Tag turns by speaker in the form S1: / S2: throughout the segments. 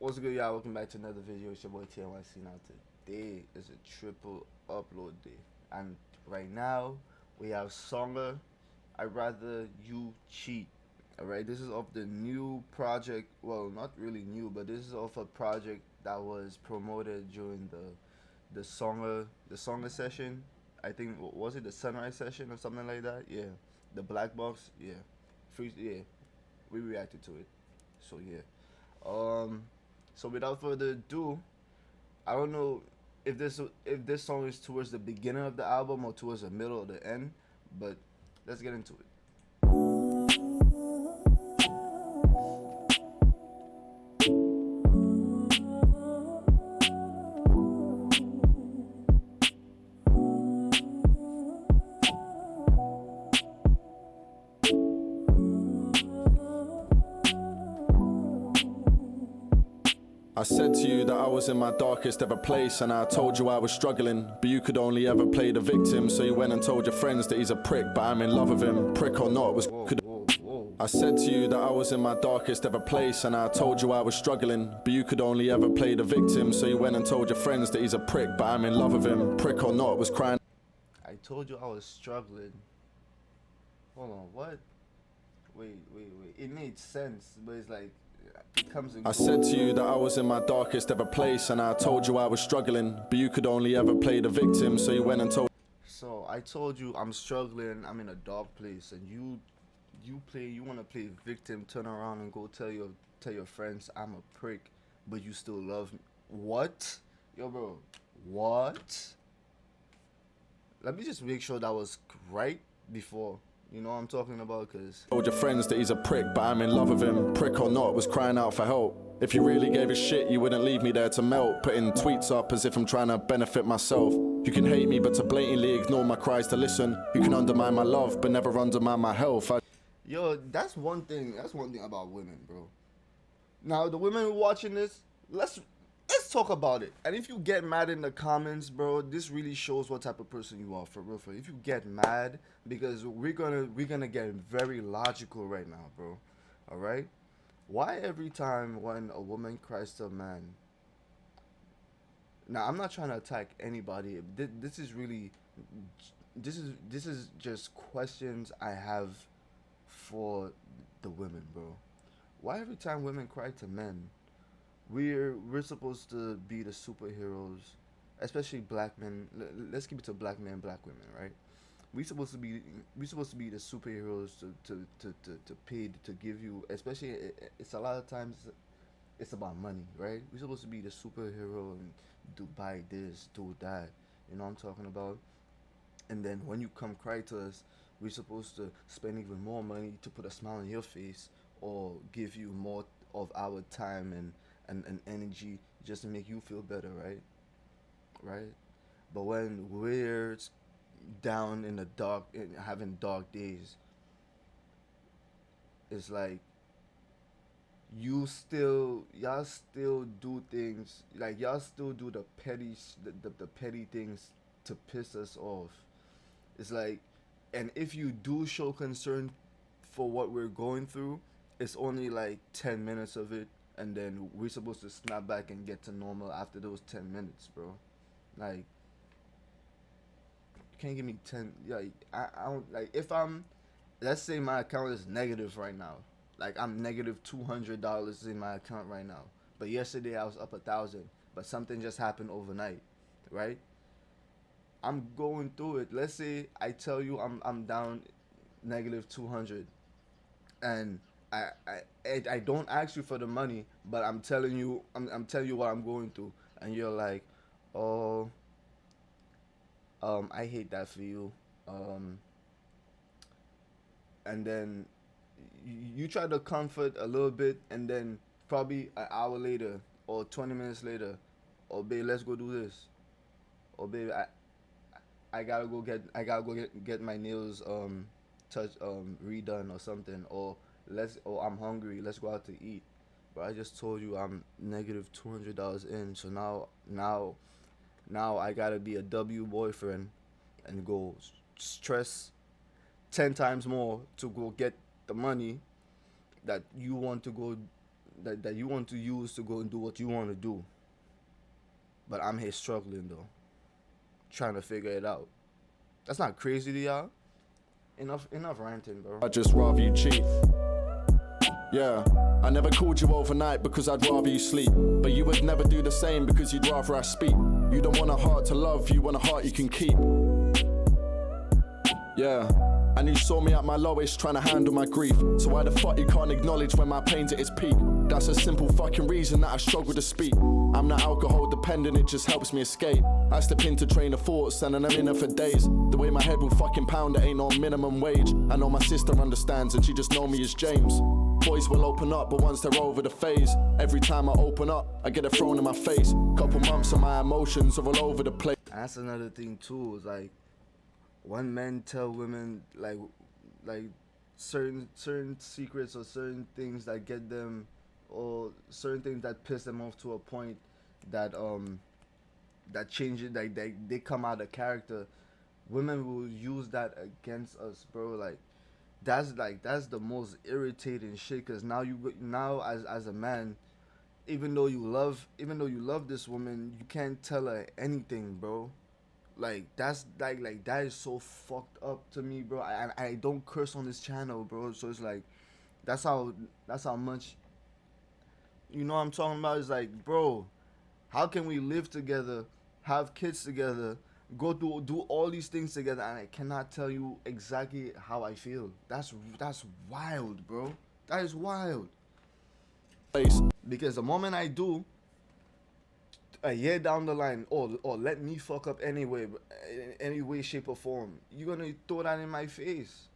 S1: What's good, y'all? Welcome back to another video. It's your boy Tayenyc. Now today is a triple upload day, and right now we have Songer. I'd rather you cheat. Alright, this is of the new project. Well, not really new, but this is of a project that was promoted during the Songer session. I think was it the Sunrise session or something like that? Yeah, the Black Box. Yeah, free. Yeah, we reacted to it. So yeah. Um, so without further ado, I don't know if this song is towards the beginning of the album or towards the middle or the end, but let's get into it.
S2: I said to you that I was in my darkest ever place, and I told you I was struggling, but you could only ever play the victim. So you went and told your friends that he's a prick, but I'm in love with him. Prick or not, was could.
S1: Whoa.
S2: I said to you that I was in my darkest ever place, and I told you I was struggling, but you could only ever play the victim. So you went and told your friends that he's a prick, but I'm in love with him. Prick or not, was crying.
S1: I told you I was struggling. Hold on, what? Wait. It made sense, but it's like it comes and
S2: I
S1: goes.
S2: said to you that I was in my darkest ever place, and I told you I was struggling, but you could only ever play the victim. So you went and told.
S1: So I told you I'm struggling. I'm in a dark place, and you want to play victim. Turn around and go tell your friends I'm a prick, but you still love me. What? Yo, bro. What? Let me just make sure that was right before. You know what I'm talking about? Cause
S2: Told your friends that he's a prick, but I'm in love with him. Prick or not, was crying out for help. If you really gave a shit, you wouldn't leave me there to melt. Putting tweets up as if I'm trying to benefit myself. You can hate me, but to blatantly ignore my cries to listen. You can undermine my love, but never undermine my health.
S1: yo, that's one thing. That's one thing about women, bro. Now the women watching this, let's talk about it. And if you get mad in the comments, bro, this really shows what type of person you are, for real. For real. If you get mad, because we're gonna get very logical right now, bro. All right. Why every time when a woman cries to a man? Now I'm not trying to attack anybody. This is really, this is just questions I have for the women, bro. Why every time women cry to men, we're supposed to be the superheroes, especially black men. Let's keep it to black men, black women, right? We supposed to be the superheroes to pay to give you, especially it's a lot of times it's about money, right? We're supposed to be the superhero and do buy this, do that. You know what I'm talking about? And then when you come cry to us, we're supposed to spend even more money to put a smile on your face or give you more of our time and energy just to make you feel better, right? Right? But when we're down in the dark and having dark days, it's like y'all still do things, like y'all still do the petty things to piss us off. It's like, and if you do show concern for what we're going through, it's only like 10 minutes of it, and then we're supposed to snap back and get to normal after those 10 minutes, bro. Like, you can't give me 10. Like, I don't, like, if I'm, let's say my account is negative right now. Like, I'm negative $200 in my account right now. But yesterday I was up 1,000. But something just happened overnight, right? I'm going through it. Let's say I tell you I'm down negative 200, and I, I don't ask you for the money, but I'm telling you what I'm going through, and you're like, oh, I hate that for you, um, and then you try to comfort a little bit, and then probably an hour later or 20 minutes later, oh babe, let's go do this, oh babe, I gotta go get my nails touch redone or something, or I'm hungry, let's go out to eat. But I just told you I'm negative $200 in, so now I gotta be a W boyfriend and go stress 10 times more to go get the money that you want to go that you want to use to go and do what you want to do. But I'm here struggling though, trying to figure it out. That's not crazy to y'all. Enough ranting, bro.
S2: I'd just rather you cheat. Yeah, I never called you overnight because I'd rather you sleep. But you would never do the same because you'd rather I speak. You don't want a heart to love, you want a heart you can keep. Yeah, and you saw me at my lowest trying to handle my grief. So why the fuck you can't acknowledge when my pain's at its peak? That's a simple fucking reason that I struggle to speak. I'm not alcohol dependent, it just helps me escape. I slip into train of thoughts and then I'm in it for days. The way my head will fucking pound, it ain't no minimum wage. I know my sister understands and she just know me as James. Boys will open up, but once they're over the phase, every time I open up, I get it thrown in my face. Couple months of my emotions are all over the place.
S1: That's another thing too. Is like when men tell women like certain secrets or certain things that get them, or certain things that piss them off to a point that that changes, like they come out of character. Women will use that against us, bro. That's the most irritating shit. Cause now as a man, even though you love this woman, you can't tell her anything, bro. That is so fucked up to me, bro. I don't curse on this channel, bro. So it's like that's how much, you know what I'm talking about. It's like, bro, how can we live together, have kids together, go do all these things together, and I cannot tell you exactly how I feel? That's wild, bro. That is wild. Because the moment I do, a year down the line, or let me fuck up anyway, in any way, shape, or form, you're gonna throw that in my face.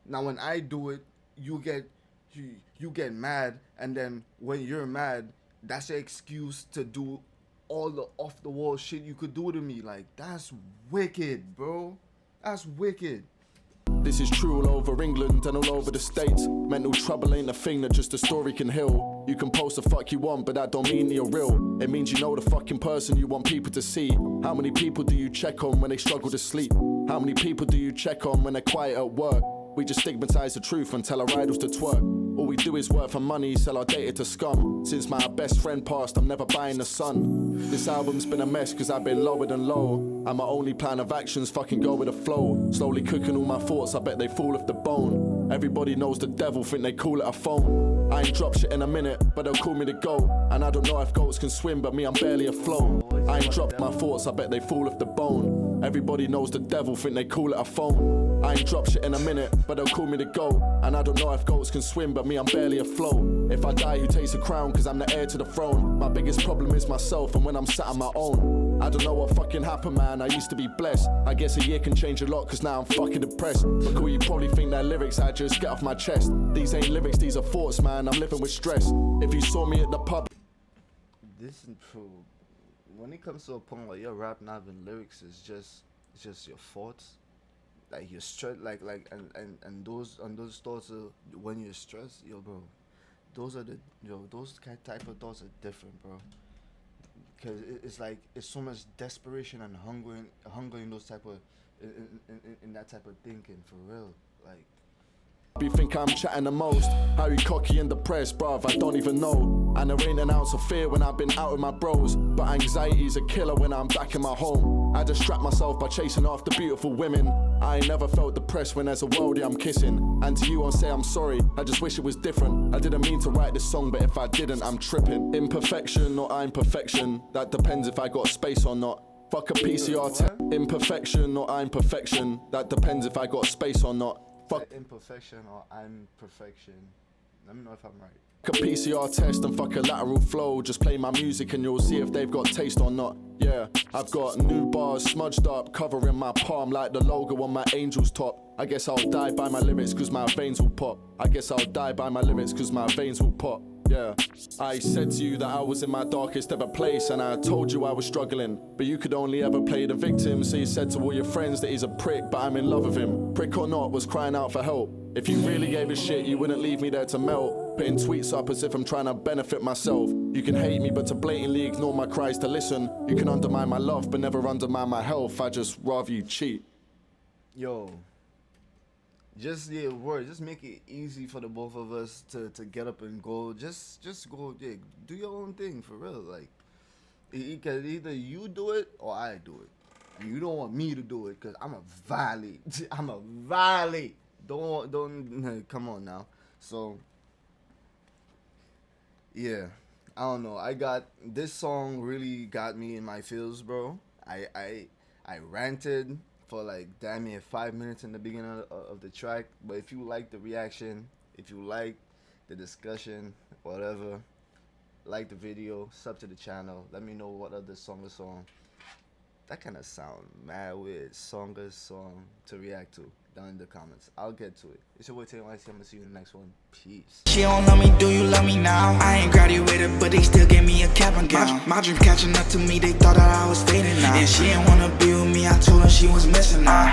S1: Now when I do it, you get mad, and then when you're mad, that's your excuse to do all the off the wall shit you could do to me. Like, that's wicked, bro. That's wicked.
S2: This is true all over England and all over the States. Mental trouble ain't a thing that just a story can heal. You can post the fuck you want, but that don't mean you're real. It means you know the fucking person you want people to see. How many people do you check on when they struggle to sleep? How many people do you check on when they're quiet at work? We just stigmatise the truth and tell our idols to twerk. All we do is work for money, sell our data to scum. Since my best friend passed, I'm never buying the sun. This album's been a mess cause I've been lower than low. And my only plan of action's fucking go with the flow. Slowly cooking all my thoughts, I bet they fall off the bone. Everybody knows the devil, think they call it a phone. I ain't drop shit in a minute, but they'll call me the GOAT. And I don't know if goats can swim, but me, I'm barely afloat. I ain't dropped my thoughts, I bet they fall off the bone. Everybody knows the devil, think they call it a phone. I ain't drop shit in a minute, but they'll call me the GOAT. And I don't know if goats can swim, but me, I'm barely afloat. If I die, who takes the crown? Cause I'm the heir to the throne. My biggest problem is myself, and when I'm sat on my own. I don't know what fucking happened, man, I used to be blessed. I guess a year can change a lot, cause now I'm fucking depressed. But cool, you probably think they're lyrics, I just get off my chest. These ain't lyrics, these are thoughts, man, I'm living with stress. If you saw me at the pub.
S1: This is true. When it comes to a point where your rap not even lyrics, it's just your thoughts. Like you're stressed, and those thoughts are when you're stressed, yo, bro. Those type of thoughts are different, bro. Because it's like it's so much desperation and hunger in those type of in that type of thinking, for real. Like,
S2: You think I'm chatting the most? How you cocky and depressed, bruv, I don't even know. And there ain't an ounce of fear when I've been out with my bros. But anxiety's a killer when I'm back in my home. I distract myself by chasing after beautiful women. I ain't never felt depressed when there's a worldie I'm kissing. And to you I'll say I'm sorry, I just wish it was different. I didn't mean to write this song, but if I didn't, I'm tripping. Imperfection or I'm perfection, that depends if I got space or not. Fuck a PCR test. Imperfection or I'm perfection, that depends if I got space or not. Fuck
S1: imperfection or I'm perfection. Let me know if I'm right.
S2: Fuck a PCR test and fuck a lateral flow. Just play my music and you'll see if they've got taste or not. Yeah, I've got new bars smudged up, covering my palm like the logo on my angel's top. I guess I'll die by my lyrics cause my veins will pop. I guess I'll die by my lyrics cause my veins will pop. Yeah, I said to you that I was in my darkest ever place, and I told you I was struggling, but you could only ever play the victim. So you said to all your friends that he's a prick, but I'm in love with him. Prick or not, was crying out for help. If you really gave a shit, you wouldn't leave me there to melt. Putting tweets up as if I'm trying to benefit myself. You can hate me, but to blatantly ignore my cries to listen. You can undermine my love, but never undermine my health. I just rather you cheat.
S1: Yo, Just yeah, word. Just make it easy for the both of us to get up and go. Just go. Yeah, do your own thing for real. Like, it can either you do it or I do it. And you don't want me to do it because I'm a violate. I'm a violate. Don't come on now. So yeah, I don't know. I got this song really got me in my feels, bro. I ranted for like damn near 5 minutes in the beginning of the track. But if you like the reaction, if you like the discussion, whatever, like the video, sub to the channel. Let me know what other song or song. That kind of sound mad weird. Song to react to down in the comments. I'll get to it. It's your boy Tayenyc. I'm gonna see you in the next one. Peace.
S3: She don't love me, do you love me now? I ain't graduated, but they still gave me a cap and gown. My dream catching up to me, they thought that I was fading now. And she didn't wanna be with me, I told her she was missing out.